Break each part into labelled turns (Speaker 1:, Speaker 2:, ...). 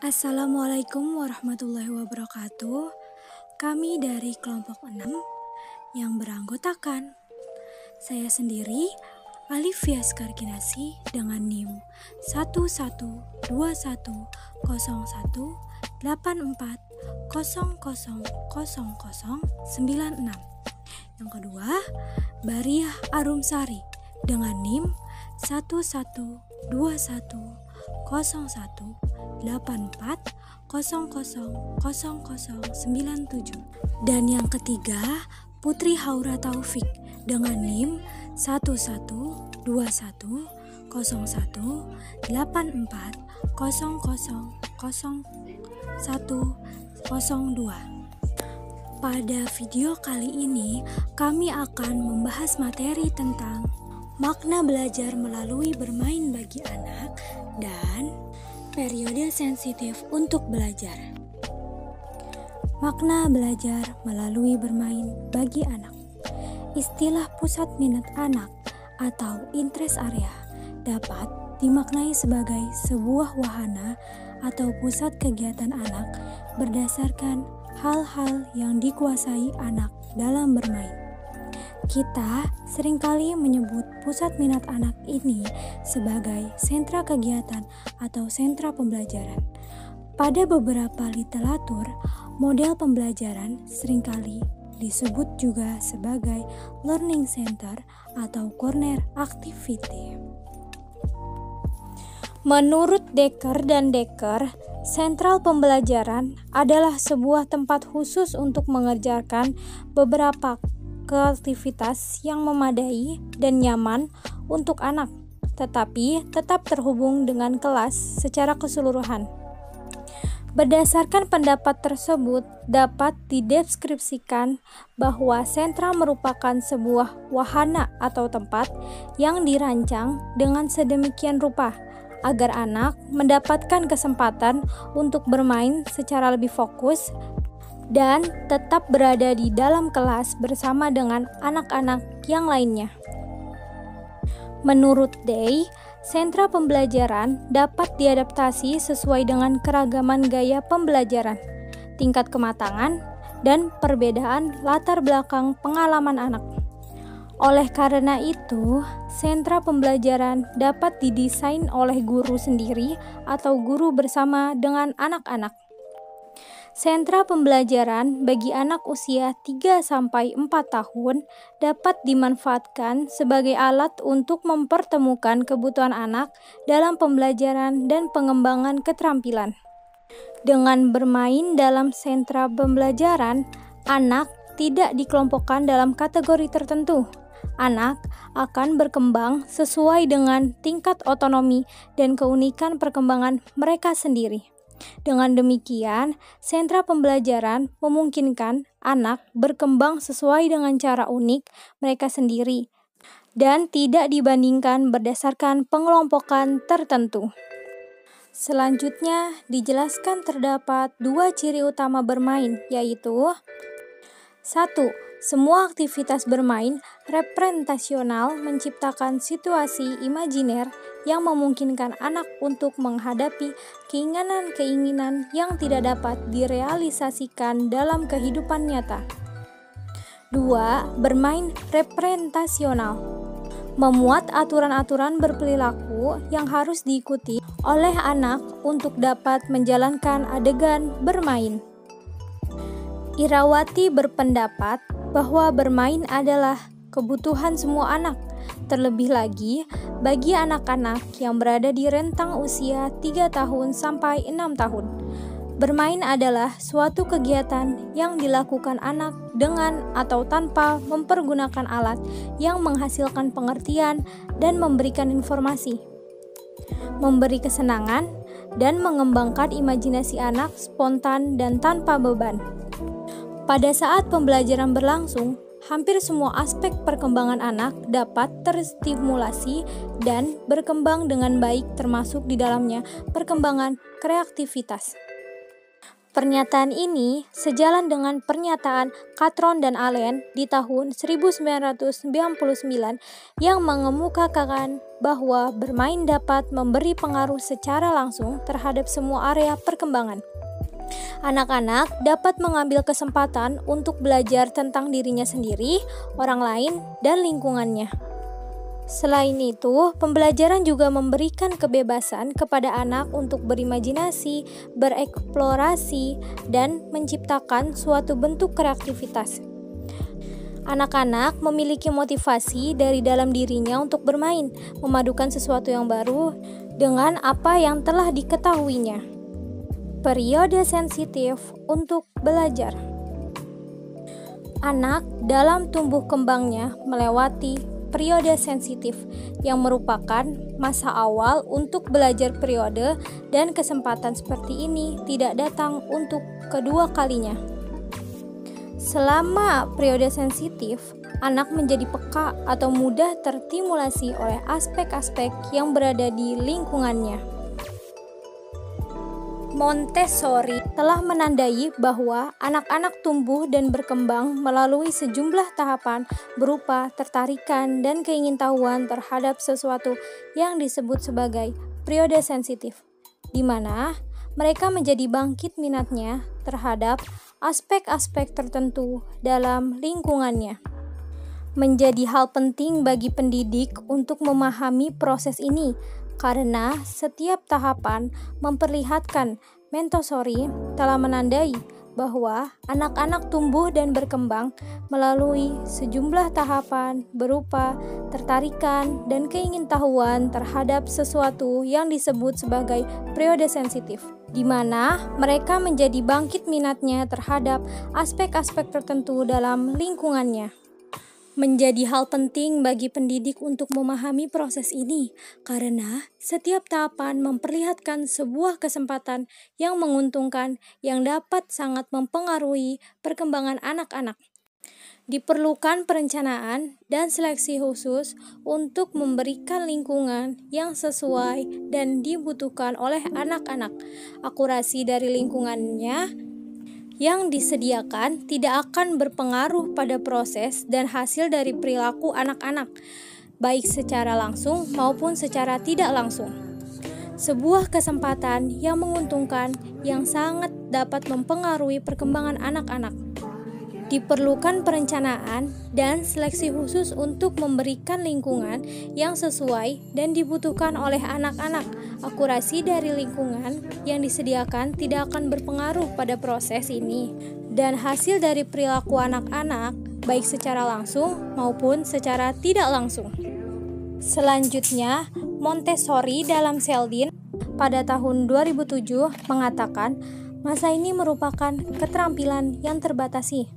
Speaker 1: Assalamualaikum warahmatullahi wabarakatuh. Kami dari kelompok 6 yang beranggotakan saya sendiri, Alifia Skarkinasi dengan NIM 11210184000096. Yang kedua, Bariah Arumsari dengan NIM 11210184000097. Dan yang ketiga, Putri Haura Taufik dengan NIM 1121018400000102. Pada video kali ini, kami akan membahas materi tentang makna belajar melalui bermain bagi anak dan periode sensitif untuk belajar. Makna belajar melalui bermain bagi anak. Istilah pusat minat anak atau interest area dapat dimaknai sebagai sebuah wahana atau pusat kegiatan anak berdasarkan hal-hal yang dikuasai anak dalam bermain. Kita seringkali menyebut pusat minat anak ini sebagai sentra kegiatan atau sentra pembelajaran. Pada beberapa literatur, model pembelajaran seringkali disebut juga sebagai learning center atau corner activity. Menurut Dekker dan Dekker, sentral pembelajaran adalah sebuah tempat khusus untuk mengerjakan beberapa aktivitas yang memadai dan nyaman untuk anak, tetapi tetap terhubung dengan kelas secara keseluruhan. Berdasarkan pendapat tersebut, dapat dideskripsikan bahwa sentra merupakan sebuah wahana atau tempat yang dirancang dengan sedemikian rupa agar anak mendapatkan kesempatan untuk bermain secara lebih fokus dan tetap berada di dalam kelas bersama dengan anak-anak yang lainnya. Menurut Day, sentra pembelajaran dapat diadaptasi sesuai dengan keragaman gaya pembelajaran, tingkat kematangan, dan perbedaan latar belakang pengalaman anak. Oleh karena itu, sentra pembelajaran dapat didesain oleh guru sendiri atau guru bersama dengan anak-anak. Sentra pembelajaran bagi anak usia 3-4 tahun dapat dimanfaatkan sebagai alat untuk mempertemukan kebutuhan anak dalam pembelajaran dan pengembangan keterampilan. Dengan bermain dalam sentra pembelajaran, anak tidak dikelompokkan dalam kategori tertentu. Anak akan berkembang sesuai dengan tingkat otonomi dan keunikan perkembangan mereka sendiri. Dengan demikian, sentra pembelajaran memungkinkan anak berkembang sesuai dengan cara unik mereka sendiri dan tidak dibandingkan berdasarkan pengelompokan tertentu. Selanjutnya, dijelaskan terdapat 2 ciri utama bermain, yaitu 1. Semua aktivitas bermain representasional menciptakan situasi imajiner yang memungkinkan anak untuk menghadapi keinginan-keinginan yang tidak dapat direalisasikan dalam kehidupan nyata. 2. Bermain representasional memuat aturan-aturan berperilaku yang harus diikuti oleh anak untuk dapat menjalankan adegan bermain. Irawati berpendapat bahwa bermain adalah kebutuhan semua anak, terlebih lagi bagi anak-anak yang berada di rentang usia 3 tahun sampai 6 tahun. Bermain adalah suatu kegiatan yang dilakukan anak dengan atau tanpa mempergunakan alat yang menghasilkan pengertian dan memberikan informasi, memberi kesenangan, dan mengembangkan imajinasi anak spontan dan tanpa beban. Pada saat pembelajaran berlangsung, hampir semua aspek perkembangan anak dapat terstimulasi dan berkembang dengan baik, termasuk di dalamnya perkembangan kreativitas. Pernyataan ini sejalan dengan pernyataan Catron dan Allen di tahun 1999 yang mengemukakan bahwa bermain dapat memberi pengaruh secara langsung terhadap semua area perkembangan. Anak-anak dapat mengambil kesempatan untuk belajar tentang dirinya sendiri, orang lain, dan lingkungannya. Selain itu, pembelajaran juga memberikan kebebasan kepada anak untuk berimajinasi, bereksplorasi, dan menciptakan suatu bentuk kreativitas. Anak-anak memiliki motivasi dari dalam dirinya untuk bermain, memadukan sesuatu yang baru dengan apa yang telah diketahuinya. Periode sensitif untuk belajar. Anak dalam tumbuh kembangnya melewati periode sensitif yang merupakan masa awal untuk belajar. Periode dan kesempatan seperti ini tidak datang untuk kedua kalinya. Selama periode sensitif, anak menjadi peka atau mudah terstimulasi oleh aspek-aspek yang berada di lingkungannya. Montessori telah menandai bahwa anak-anak tumbuh dan berkembang melalui sejumlah tahapan berupa tertarikan dan keingintahuan terhadap sesuatu yang disebut sebagai periode sensitif, di mana mereka menjadi bangkit minatnya terhadap aspek-aspek tertentu dalam lingkungannya. Menjadi hal penting bagi pendidik untuk memahami proses ini, karena setiap tahapan memperlihatkan Montessori telah menandai bahwa anak-anak tumbuh dan berkembang melalui sejumlah tahapan berupa tertarikan dan keingintahuan terhadap sesuatu yang disebut sebagai periode sensitif, di mana mereka menjadi bangkit minatnya terhadap aspek-aspek tertentu dalam lingkungannya. Menjadi hal penting bagi pendidik untuk memahami proses ini, karena setiap tahapan memperlihatkan sebuah kesempatan yang menguntungkan yang dapat sangat mempengaruhi perkembangan anak-anak. Diperlukan perencanaan dan seleksi khusus untuk memberikan lingkungan yang sesuai dan dibutuhkan oleh anak-anak. Akurasi dari lingkungannya yang disediakan tidak akan berpengaruh pada proses dan hasil dari perilaku anak-anak, baik secara langsung maupun secara tidak langsung. Sebuah kesempatan yang menguntungkan yang sangat dapat mempengaruhi perkembangan anak-anak. Diperlukan perencanaan dan seleksi khusus untuk memberikan lingkungan yang sesuai dan dibutuhkan oleh anak-anak. Akurasi dari lingkungan yang disediakan tidak akan berpengaruh pada proses ini dan hasil dari perilaku anak-anak, baik secara langsung maupun secara tidak langsung. Selanjutnya, Montessori dalam Selden pada tahun 2007 mengatakan masa ini merupakan keterampilan yang terbatasi.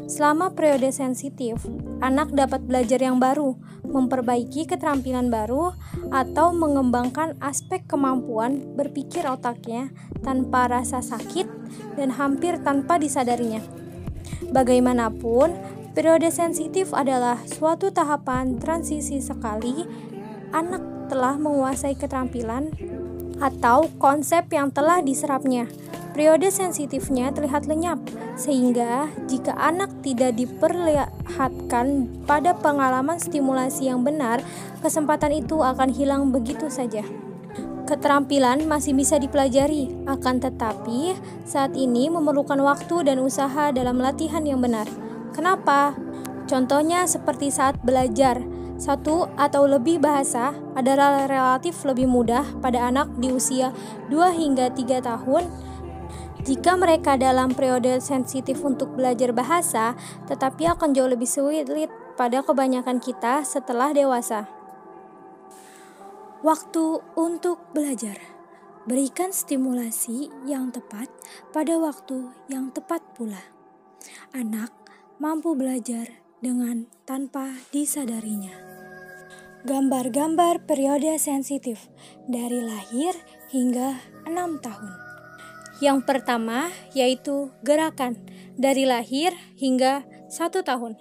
Speaker 1: Selama periode sensitif, anak dapat belajar yang baru, memperbaiki keterampilan baru, atau mengembangkan aspek kemampuan berpikir otaknya tanpa rasa sakit dan hampir tanpa disadarinya. Bagaimanapun, periode sensitif adalah suatu tahapan transisi sekali anak telah menguasai keterampilan atau konsep yang telah diserapnya. Periode sensitifnya terlihat lenyap, sehingga jika anak tidak diperlihatkan pada pengalaman stimulasi yang benar, kesempatan itu akan hilang begitu saja. Keterampilan masih bisa dipelajari, akan tetapi saat ini memerlukan waktu dan usaha dalam latihan yang benar. Kenapa? Contohnya seperti saat belajar, satu atau lebih bahasa adalah relatif lebih mudah pada anak di usia 2 hingga 3 tahun jika mereka dalam periode sensitif untuk belajar bahasa, tetapi akan jauh lebih sulit pada kebanyakan kita setelah dewasa. Waktu untuk belajar. Berikan stimulasi yang tepat pada waktu yang tepat pula. Anak mampu belajar dengan tanpa disadarinya. Gambar-gambar periode sensitif dari lahir hingga 6 tahun. Yang pertama yaitu gerakan dari lahir hingga 1 tahun.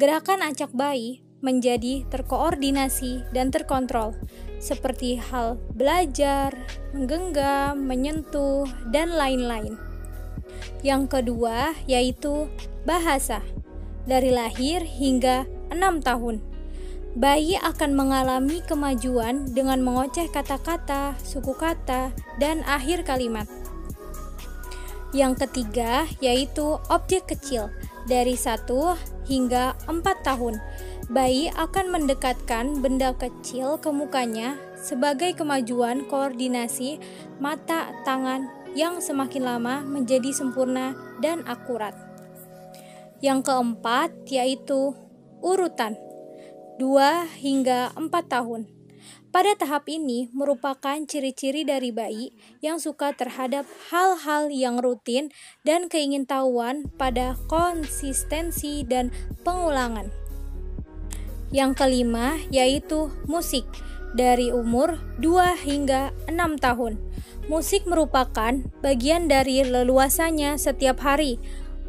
Speaker 1: Gerakan acak bayi menjadi terkoordinasi dan terkontrol, seperti hal belajar, menggenggam, menyentuh, dan lain-lain. Yang kedua yaitu bahasa, dari lahir hingga 6 tahun. Bayi akan mengalami kemajuan dengan mengoceh kata-kata, suku kata, dan akhir kalimat. Yang ketiga yaitu objek kecil, dari 1 hingga 4 tahun. Bayi akan mendekatkan benda kecil ke mukanya sebagai kemajuan koordinasi mata, tangan yang semakin lama menjadi sempurna dan akurat. Yang keempat yaitu urutan, 2 hingga 4 tahun. Pada tahap ini merupakan ciri-ciri dari bayi yang suka terhadap hal-hal yang rutin dan keingintahuan pada konsistensi dan pengulangan. Yang kelima yaitu musik, dari umur 2 hingga 6 tahun. Musik merupakan bagian dari leluasanya setiap hari.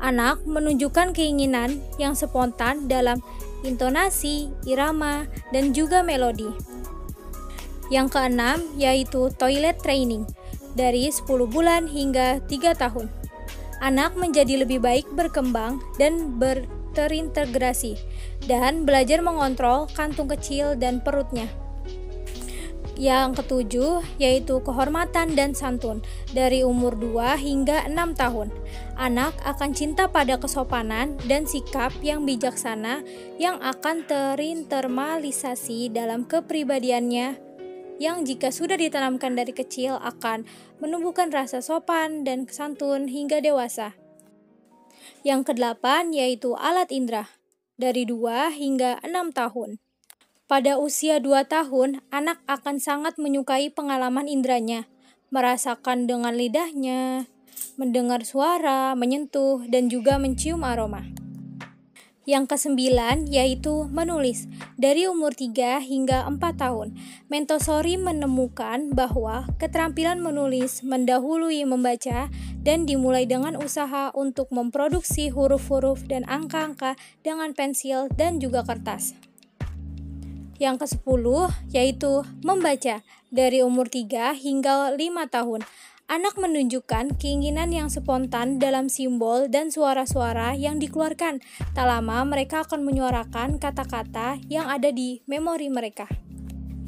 Speaker 1: Anak menunjukkan keinginan yang spontan dalam intonasi, irama, dan juga melodi. Yang keenam yaitu toilet training, dari 10 bulan hingga 3 tahun. Anak menjadi lebih baik berkembang dan terintegrasi dan belajar mengontrol kantung kecil dan perutnya. Yang ketujuh yaitu kehormatan dan santun, dari umur 2 hingga 6 tahun. Anak akan cinta pada kesopanan dan sikap yang bijaksana yang akan terinternalisasi dalam kepribadiannya, yang jika sudah ditanamkan dari kecil akan menumbuhkan rasa sopan dan santun hingga dewasa. Yang kedelapan yaitu alat indera, dari 2 hingga 6 tahun. Pada usia 2 tahun, anak akan sangat menyukai pengalaman inderanya, merasakan dengan lidahnya, mendengar suara, menyentuh, dan juga mencium aroma. Yang kesembilan yaitu menulis, dari umur 3 hingga 4 tahun. Montessori menemukan bahwa keterampilan menulis mendahului membaca dan dimulai dengan usaha untuk memproduksi huruf-huruf dan angka-angka dengan pensil dan juga kertas. Yang ke-10 yaitu membaca, dari umur 3 hingga 5 tahun. Anak menunjukkan keinginan yang spontan dalam simbol dan suara-suara yang dikeluarkan. Tak lama mereka akan menyuarakan kata-kata yang ada di memori mereka.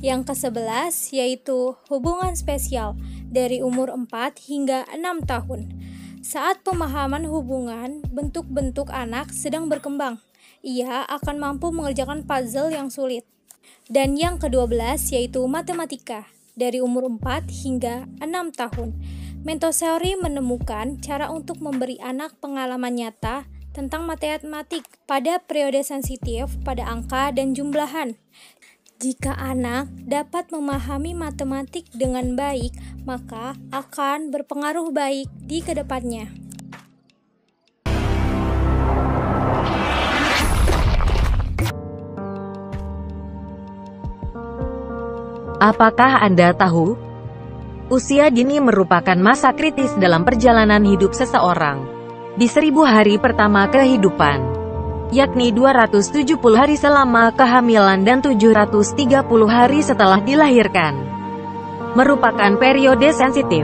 Speaker 1: Yang ke-11 yaitu hubungan spesial, dari umur 4 hingga 6 tahun. Saat pemahaman hubungan, bentuk-bentuk anak sedang berkembang. Ia akan mampu mengerjakan puzzle yang sulit. Dan yang ke-12 yaitu matematika, dari umur 4 hingga 6 tahun. Montessori menemukan cara untuk memberi anak pengalaman nyata tentang matematik pada periode sensitif pada angka dan jumlahan. Jika anak dapat memahami matematik dengan baik, maka akan berpengaruh baik di kedepannya.
Speaker 2: Apakah Anda tahu? Usia dini merupakan masa kritis dalam perjalanan hidup seseorang. Di 1000 hari pertama kehidupan, yakni 270 hari selama kehamilan dan 730 hari setelah dilahirkan, merupakan periode sensitif,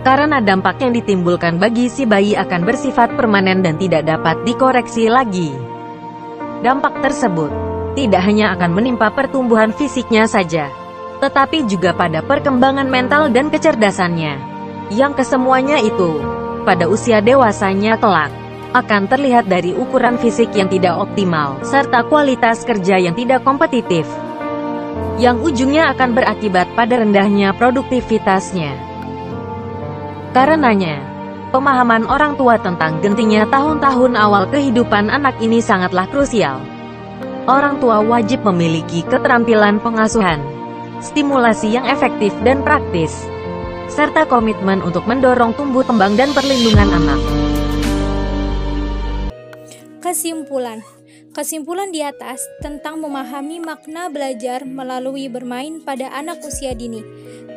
Speaker 2: karena dampak yang ditimbulkan bagi si bayi akan bersifat permanen dan tidak dapat dikoreksi lagi. Dampak tersebut tidak hanya akan menimpa pertumbuhan fisiknya saja, tetapi juga pada perkembangan mental dan kecerdasannya, yang kesemuanya itu, pada usia dewasanya kelak, akan terlihat dari ukuran fisik yang tidak optimal, serta kualitas kerja yang tidak kompetitif, yang ujungnya akan berakibat pada rendahnya produktivitasnya. Karenanya, pemahaman orang tua tentang gentingnya tahun-tahun awal kehidupan anak ini sangatlah krusial. Orang tua wajib memiliki keterampilan pengasuhan, stimulasi yang efektif dan praktis, serta komitmen untuk mendorong tumbuh kembang dan perlindungan anak.
Speaker 1: Kesimpulan di atas tentang memahami makna belajar melalui bermain pada anak usia dini.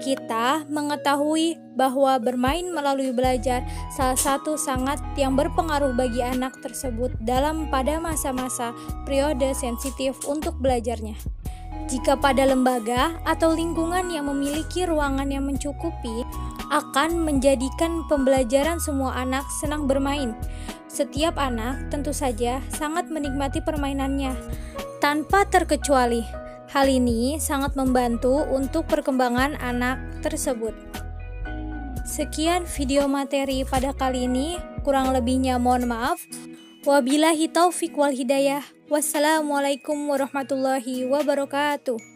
Speaker 1: Kita mengetahui bahwa bermain melalui belajar salah satu sangat yang berpengaruh bagi anak tersebut pada masa-masa periode sensitif untuk belajarnya. Jika pada lembaga atau lingkungan yang memiliki ruangan yang mencukupi, akan menjadikan pembelajaran semua anak senang bermain. Setiap anak tentu saja sangat menikmati permainannya, tanpa terkecuali. Hal ini sangat membantu untuk perkembangan anak tersebut. Sekian video materi pada kali ini, kurang lebihnya mohon maaf. Wabillahi taufik wal hidayah. Wassalamualaikum warahmatullahi wabarakatuh.